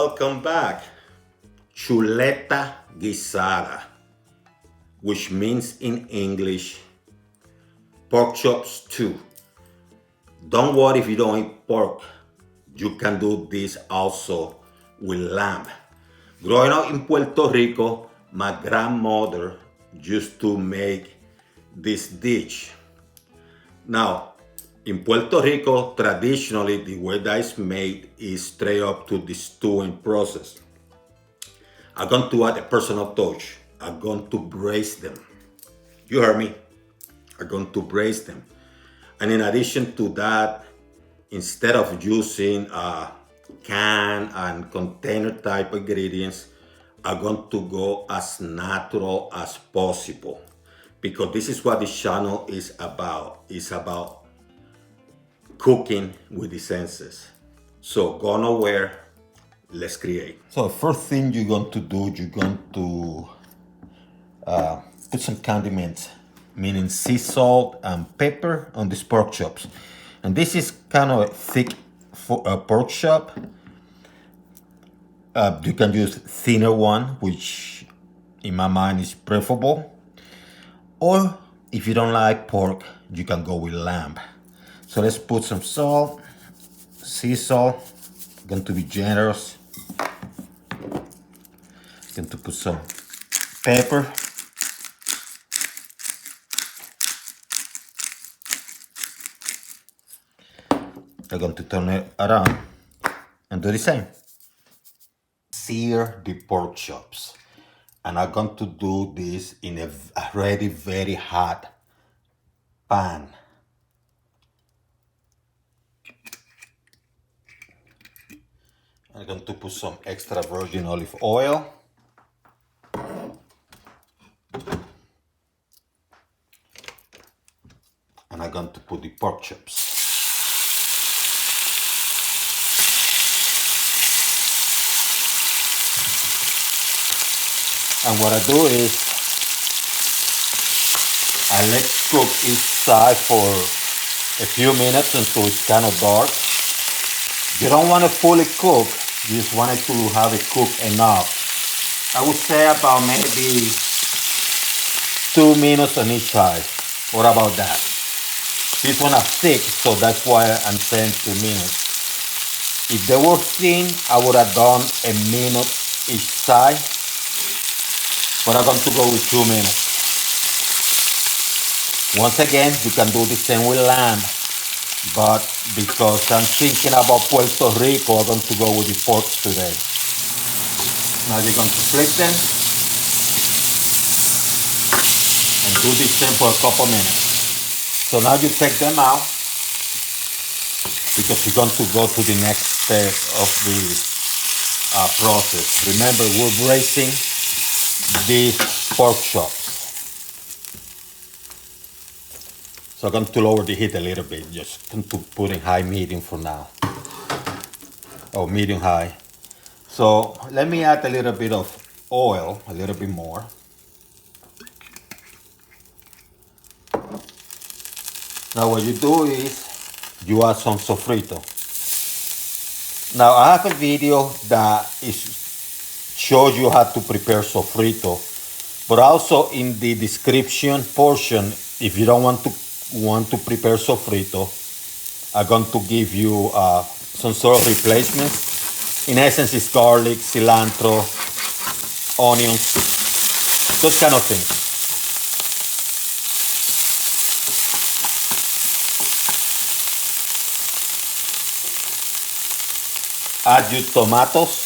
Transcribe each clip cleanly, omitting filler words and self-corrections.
Welcome back. Chuleta Guisada, which means in English pork chops too. Don't worry if you don't eat pork. You can do this also with lamb. Growing up in Puerto Rico, my grandmother used to make this dish. Now, in Puerto Rico, traditionally, the way that it's made is straight up to the stewing process. I'm going to add a personal touch. I'm going to braise them. You heard me. I'm going to braise them. And in addition to that, instead of using can and container type ingredients, I'm going to go as natural as possible. Because this is what this channel is about. It's about cooking with the senses. So go nowhere, let's create. So the first thing you're going to do, you're going to put some condiments, meaning sea salt and pepper on these pork chops. And this is kind of a thick pork chop. You can use thinner one, which in my mind is preferable. Or if you don't like pork, you can go with lamb. So let's put some salt, sea salt. I'm going to be generous. I'm going to put some pepper. I'm going to turn it around and do the same. Sear the pork chops. And I'm going to do this in a already very hot pan. I'm going to put some extra virgin olive oil. And I'm going to put the pork chops. And what I do is I let cook each side for a few minutes until it's kind of dark. You don't want to fully cook, you just want it to have it cooked enough. I would say about maybe 2 minutes on each side. What about that? This one is thick, so that's why I'm saying 2 minutes. If they were thin, I would have done a minute each side. But I'm going to go with 2 minutes. Once again, you can do the same with lamb, but because I'm thinking about Puerto Rico, I'm going to go with the pork today. Now you're going to flip them and do the same for a couple minutes. So now you take them out because you're going to go to the next step of the process. Remember, we're braising these pork chops. So I'm going to lower the heat a little bit, just going to put in high medium for now. Or medium high. So let me add a little bit of oil, a little bit more. Now what you do is you add some sofrito. Now I have a video that shows you how to prepare sofrito, but also in the description portion, if you don't want to prepare sofrito, I'm going to give you some sort of replacements. In essence, it's garlic, cilantro, onions, those kind of things. Add your tomatoes.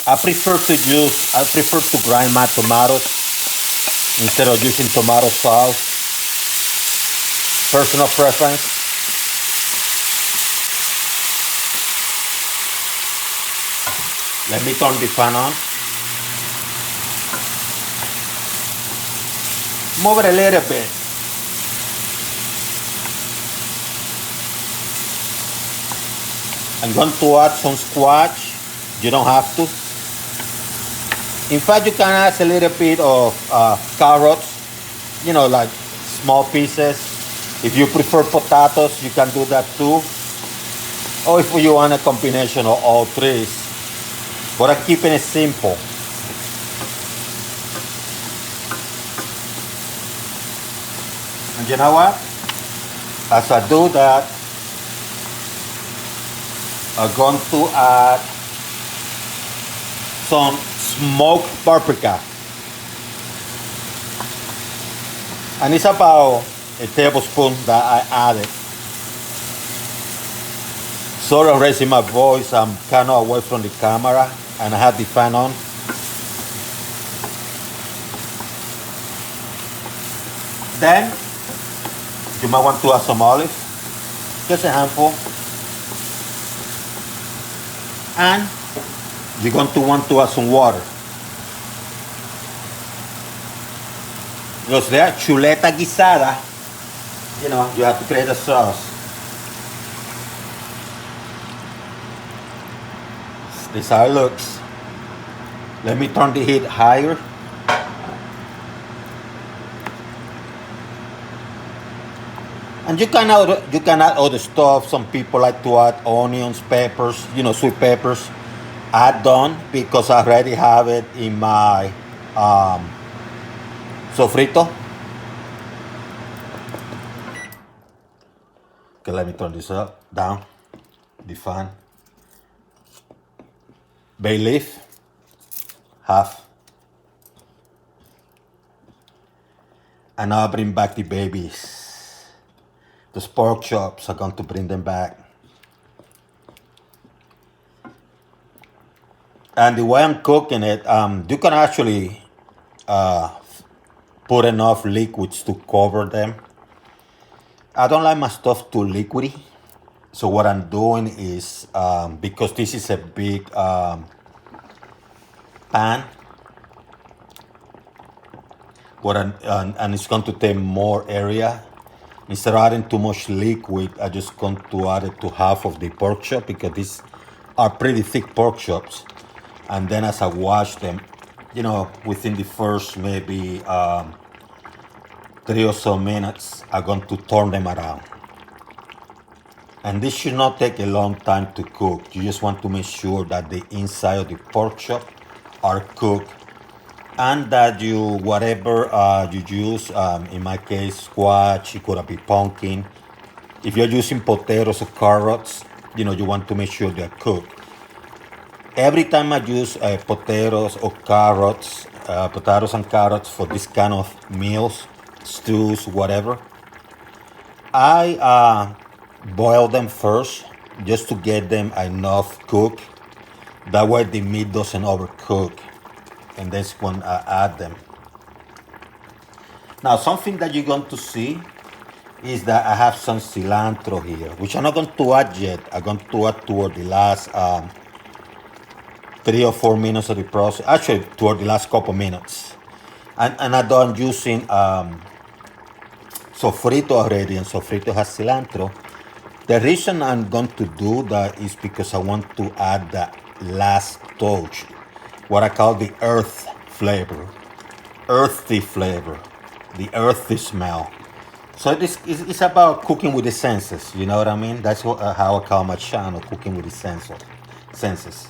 I prefer to grind my tomatoes instead of using tomato sauce. Personal preference. Let me turn the pan on. Move it a little bit. I'm going to add some squash. You don't have to. In fact, you can add a little bit of carrots, like small pieces. If you prefer potatoes, you can do that too. Or if you want a combination of all three. but I'm keeping it simple. And you know what? As I do that, I'm going to add some smoked paprika. And it's about a tablespoon that I added. Sorry I'm raising my voice, I'm kind of away from the camera and I have the fan on. Then, you might want to add some olives, just a handful. And you're going to want to add some water. Because they are chuleta guisada, you know, you have to create a sauce. This is how it looks. Let me turn the heat higher. And you can add other stuff. Some people like to add onions, peppers, you know, sweet peppers. I don't, because I already have it in my sofrito. Okay, let me turn this down, the fan. Bay leaf, half. And now I bring back the babies. Those pork chops, I'm going to bring them back. And the way I'm cooking it, you can actually put enough liquids to cover them. I don't like my stuff too liquidy. So what I'm doing is, because this is a big pan, and it's going to take more area. Instead of adding too much liquid, I just going to add it to half of the pork chop, because these are pretty thick pork chops. And then as I wash them, you know, within the first maybe 3 or so minutes, I'm going to turn them around. And this should not take a long time to cook. You just want to make sure that the inside of the pork chop are cooked, and that whatever you use, in my case, squash, it could be pumpkin. If you're using potatoes or carrots, you know, you want to make sure they're cooked. Every time I use potatoes and carrots for this kind of meals, stews, whatever, I boil them first just to get them enough cooked. That way the meat doesn't overcook. And that's when I add them. Now, something that you're going to see is that I have some cilantro here, which I'm not going to add yet. I'm going to add toward the last 3 or 4 minutes of the process. Actually, toward the last couple minutes. And I'm done using sofrito already, and sofrito has cilantro. The reason I'm going to do that is because I want to add that last touch, what I call the earthy flavor, the earthy smell. So this is about cooking with the senses, you know what I mean? That's how I call my channel, cooking with the senses.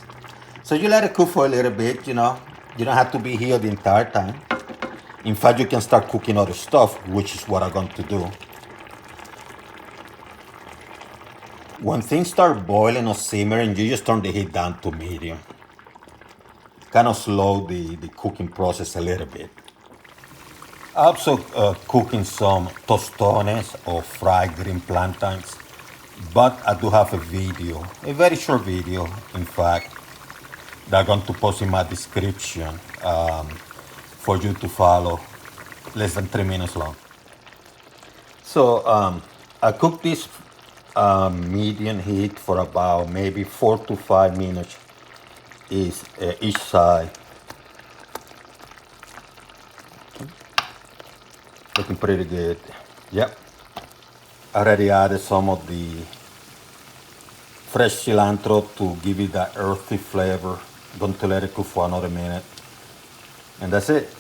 So you let it cook for a little bit, you know. You don't have to be here the entire time. In fact, you can start cooking other stuff, which is what I'm going to do. When things start boiling or simmering, you just turn the heat down to medium. Kind of slow the cooking process a little bit. I'm also cooking some tostones or fried green plantains, but I do have a video, a very short video, in fact, that I'm going to post in my description for you to follow, less than 3 minutes long. So I cook this medium heat for about maybe 4 to 5 minutes each side. Looking pretty good. Yep. I already added some of the fresh cilantro to give it that earthy flavor. Going to let it cook for another minute. And that's it.